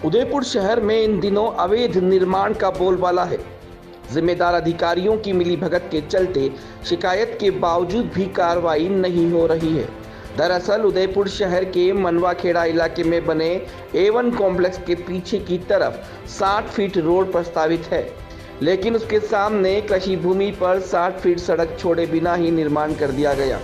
उदयपुर शहर में इन दिनों अवैध निर्माण का बोलबाला है। जिम्मेदार अधिकारियों की मिलीभगत के चलते शिकायत के बावजूद भी कार्रवाई नहीं हो रही है। दरअसल उदयपुर शहर के मनवाखेड़ा इलाके में बने A1 कॉम्प्लेक्स के पीछे की तरफ 60 फीट रोड प्रस्तावित है, लेकिन उसके सामने कृषि भूमि पर 60 फीट सड़क छोड़े बिना ही निर्माण कर दिया गया।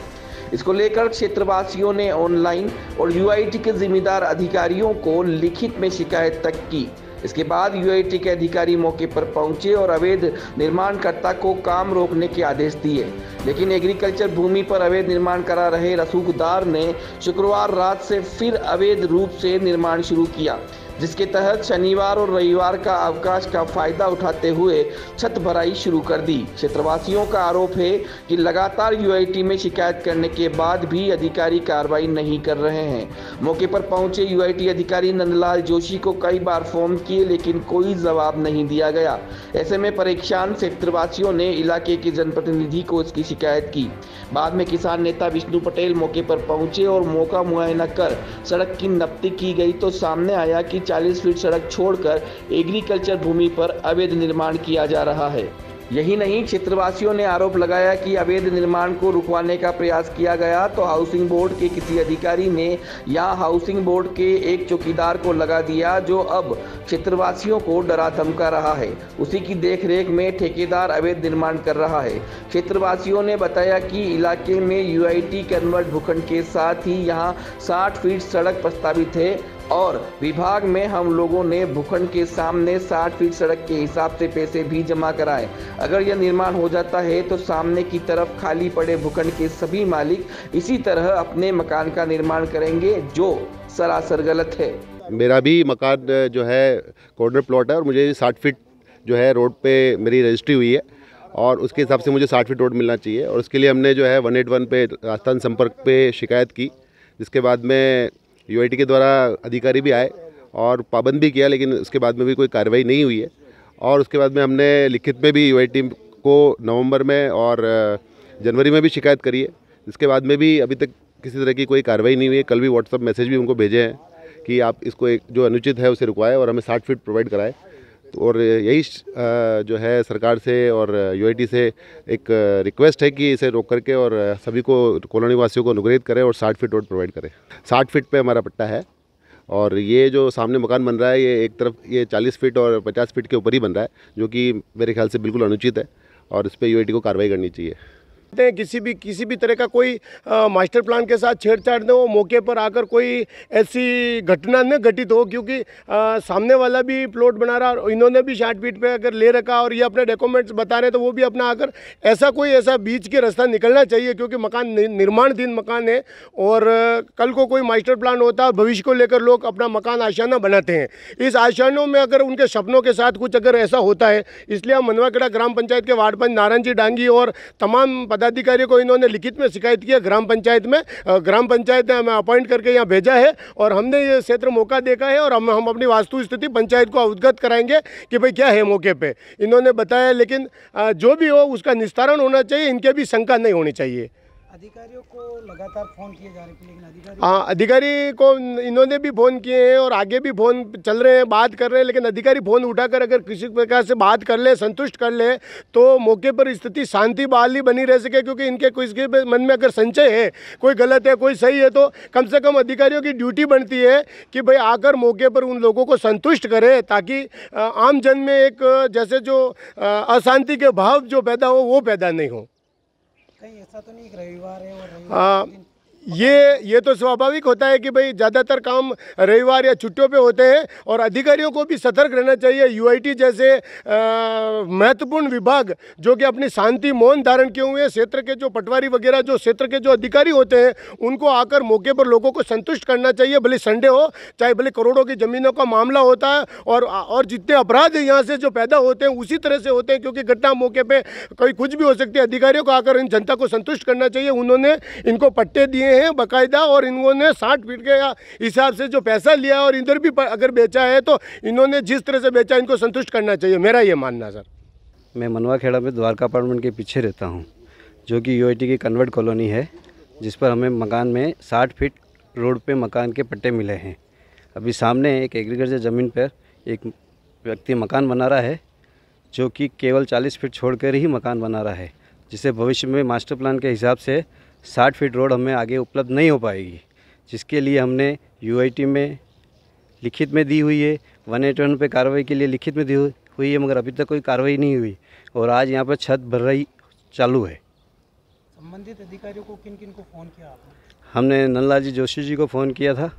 इसको लेकर क्षेत्रवासियों ने ऑनलाइन और यूआईटी के जिम्मेदार अधिकारियों को लिखित में शिकायत तक की। इसके बाद यूआईटी के अधिकारी मौके पर पहुंचे और अवैध निर्माणकर्ता को काम रोकने के आदेश दिए, लेकिन एग्रीकल्चर भूमि पर अवैध निर्माण करा रहे रसूखदार ने शुक्रवार रात से फिर अवैध रूप से निर्माण शुरू किया, जिसके तहत शनिवार और रविवार का अवकाश का फायदा उठाते हुए छत भराई शुरू कर दी। क्षेत्रवासियों का आरोप है कि लगातार यूआईटी में शिकायत करने के बाद भी अधिकारी कार्रवाई नहीं कर रहे हैं। मौके पर पहुंचे यूआईटी अधिकारी नंदलाल जोशी को कई बार फोन किए, लेकिन कोई जवाब नहीं दिया गया। ऐसे में परेशान क्षेत्रवासियों ने इलाके के जनप्रतिनिधि को इसकी शिकायत की। बाद में किसान नेता विष्णु पटेल मौके पर पहुंचे और मौका मुआयना कर सड़क की नपती की गई तो सामने आया कि 40 फीट सड़क छोड़कर एग्रीकल्चर भूमि पर अवैध निर्माण किया जा रहा है। यही नहीं, क्षेत्रवासियों ने आरोप लगाया कि अवैध निर्माण को रुकवाने का प्रयास किया गया तो हाउसिंग बोर्ड के किसी अधिकारी ने या हाउसिंग बोर्ड के एक चौकीदार को लगा दिया, जो अब क्षेत्रवासियों को डरा धमका रहा है। उसी की देखरेख में ठेकेदार अवैध निर्माण कर रहा है। क्षेत्रवासियों ने बताया कि इलाके में यूआईटी कन्वर्ट भूखंड के साथ ही यहां 60 फीट सड़क प्रस्तावित है और विभाग में हम लोगों ने भूखंड के सामने 60 फीट सड़क के हिसाब से पैसे भी जमा कराए। अगर यह निर्माण हो जाता है तो सामने की तरफ खाली पड़े भूखंड के सभी मालिक इसी तरह अपने मकान का निर्माण करेंगे, जो सरासर गलत है। मेरा भी मकान जो है कॉर्नर प्लॉट है और मुझे 60 फीट जो है रोड पे मेरी रजिस्ट्री हुई है और उसके हिसाब से मुझे 60 फीट रोड मिलना चाहिए। और उसके लिए हमने जो है 181 पे राजस्थान संपर्क पे शिकायत की, जिसके बाद में यूआईटी के द्वारा अधिकारी भी आए और पाबंद भी किया, लेकिन उसके बाद में भी कोई कार्रवाई नहीं हुई है। और उसके बाद में हमने लिखित में भी यूआईटी को नवंबर में और जनवरी में भी शिकायत करी है, जिसके बाद में भी अभी तक किसी तरह की कोई कार्रवाई नहीं हुई है। कल भी व्हाट्सअप मैसेज भी उनको भेजे हैं कि आप इसको एक जो अनुचित है उसे रुकवाएं और हमें 60 फीट प्रोवाइड कराएं। और यही जो है सरकार से और यूआईटी से एक रिक्वेस्ट है कि इसे रोक करके और सभी को कॉलोनी वासियों को अनुग्रहित करें और 60 फीट रोड प्रोवाइड करें। 60 फीट पे हमारा पट्टा है और ये जो सामने मकान बन रहा है ये एक तरफ ये 40 फीट और 50 फीट के ऊपर ही बन रहा है, जो कि मेरे ख्याल से बिल्कुल अनुचित है और इस पर यूआईटी को कार्रवाई करनी चाहिए। किसी भी तरह का कोई मास्टर प्लान के साथ छेड़छाड़ न हो, मौके पर आकर कोई ऐसी घटना न घटित हो, क्योंकि सामने वाला भी प्लॉट बना रहा और इन्होंने भी 60 फीट पे अगर ले रखा और ये अपने डॉक्यूमेंट्स बता रहे तो वो भी अपना आकर ऐसा बीच के रास्ता निकलना चाहिए, क्योंकि मकान निर्माणाधीन मकान है और कल को कोई मास्टर प्लान होता है भविष्य को लेकर लोग अपना मकान आशियाना बनाते हैं। इस आशियानों में अगर उनके सपनों के साथ कुछ अगर ऐसा होता है, इसलिए हम मनवाखेड़ा ग्राम पंचायत के वार्ड पंच नारायण जी डांगी और तमाम पदाधिकारियों को इन्होंने लिखित में शिकायत की है। ग्राम पंचायत ने हमें अपॉइंट करके यहाँ भेजा है और हमने ये क्षेत्र मौका देखा है और हम अपनी वास्तु स्थिति पंचायत को अवगत कराएंगे कि भाई क्या है मौके पे इन्होंने बताया, लेकिन जो भी हो उसका निस्तारण होना चाहिए, इनके भी शंका नहीं होनी चाहिए। अधिकारियों को लगातार फ़ोन किए जा रहे हैं, लेकिन अधिकारी को इन्होंने भी फ़ोन किए हैं और आगे भी फ़ोन चल रहे हैं, बात कर रहे हैं, लेकिन अधिकारी फ़ोन उठाकर अगर किसी प्रकार से बात कर ले, संतुष्ट कर ले तो मौके पर स्थिति शांति बहाली बनी रह सके। क्योंकि इनके किसी मन में अगर संशय है, कोई गलत है कोई सही है, तो कम से कम अधिकारियों की ड्यूटी बनती है कि भाई आकर मौके पर उन लोगों को संतुष्ट करे, ताकि आम जन में एक जैसे जो अशांति के भाव जो पैदा हो वो पैदा नहीं हो। कहीं ऐसा तो नहीं रविवार है और रविवार ये तो स्वाभाविक होता है कि भाई ज़्यादातर काम रविवार या छुट्टियों पे होते हैं और अधिकारियों को भी सतर्क रहना चाहिए। यूआईटी जैसे महत्वपूर्ण विभाग जो कि अपनी शांति मौन धारण किए हुए हैं, क्षेत्र के जो पटवारी वगैरह जो क्षेत्र के जो अधिकारी होते हैं उनको आकर मौके पर लोगों को संतुष्ट करना चाहिए। भले संडे हो, चाहे भले करोड़ों की ज़मीनों का मामला होता है और जितने अपराध यहाँ से जो पैदा होते हैं उसी तरह से होते हैं, क्योंकि घटना मौके पर कोई कुछ भी हो सकती है। अधिकारियों को आकर इन जनता को संतुष्ट करना चाहिए। उन्होंने इनको पट्टे दिए हैं बाकायदा और इन्होंने 60 फीट के हिसाब से जो पैसा लिया और इधर भी अगर बेचा है तो इन्होंने जिस तरह से बेचा इनको संतुष्ट करना चाहिए, मेरा ये मानना सर। मैं मनवाखेड़ा में द्वारका अपार्टमेंट के पीछे रहता हूँ, जो कि यूआईटी की कन्वर्ट कॉलोनी है, जिस पर हमें मकान में 60 फीट रोड पे मकान के पट्टे मिले हैं। अभी सामने एक एग्रीकल्चर ज़मीन पर एक व्यक्ति मकान बना रहा है, जो कि केवल 40 फीट छोड़कर ही मकान बना रहा है, जिसे भविष्य में मास्टर प्लान के हिसाब से 60 फीट रोड हमें आगे उपलब्ध नहीं हो पाएगी, जिसके लिए हमने UIT में लिखित में दी हुई है, 181 पे कार्रवाई के लिए लिखित में दी हुई है, मगर अभी तक कोई कार्रवाई नहीं हुई और आज यहाँ पर छत भर रही चालू है। संबंधित अधिकारियों को किन किन को फ़ोन किया आपने? हमने नंदलाल जोशी जी को फ़ोन किया था,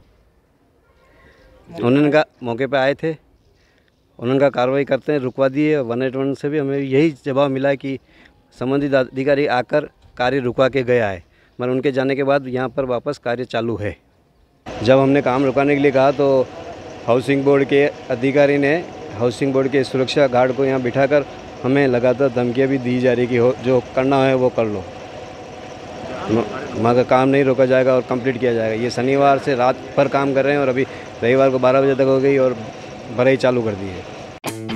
उन्होंने कहा मौके पे आए थे, उन्होंने कहा कार्रवाई करते हैं, रुकवा दिए। 181 से भी हमें यही जवाब मिला कि संबंधित अधिकारी आकर कार्य रुकवा के गया है, मगर उनके जाने के बाद यहाँ पर वापस कार्य चालू है। जब हमने काम रुकाने के लिए कहा तो हाउसिंग बोर्ड के अधिकारी ने हाउसिंग बोर्ड के सुरक्षा गार्ड को यहाँ बिठाकर हमें लगातार धमकियाँ भी दी जा रही कि जो करना है वो कर लो, मगर काम नहीं रोका जाएगा और कंप्लीट किया जाएगा। ये शनिवार से रात भर काम कर रहे हैं और अभी रविवार को 12 बजे तक हो गई और भराई चालू कर दी है।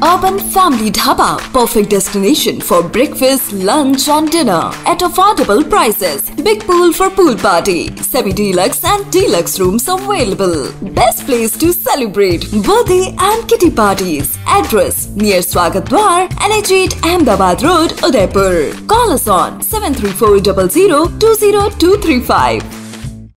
Urban Family Dhaba, perfect destination for breakfast, lunch and dinner at affordable prices. Big pool for pool party, semi-deluxe and deluxe rooms available. Best place to celebrate birthday and kitty parties. Address near Swagat Dwar, NH8 Ahmedabad Road, Udaipur. Call us on 73400 20235.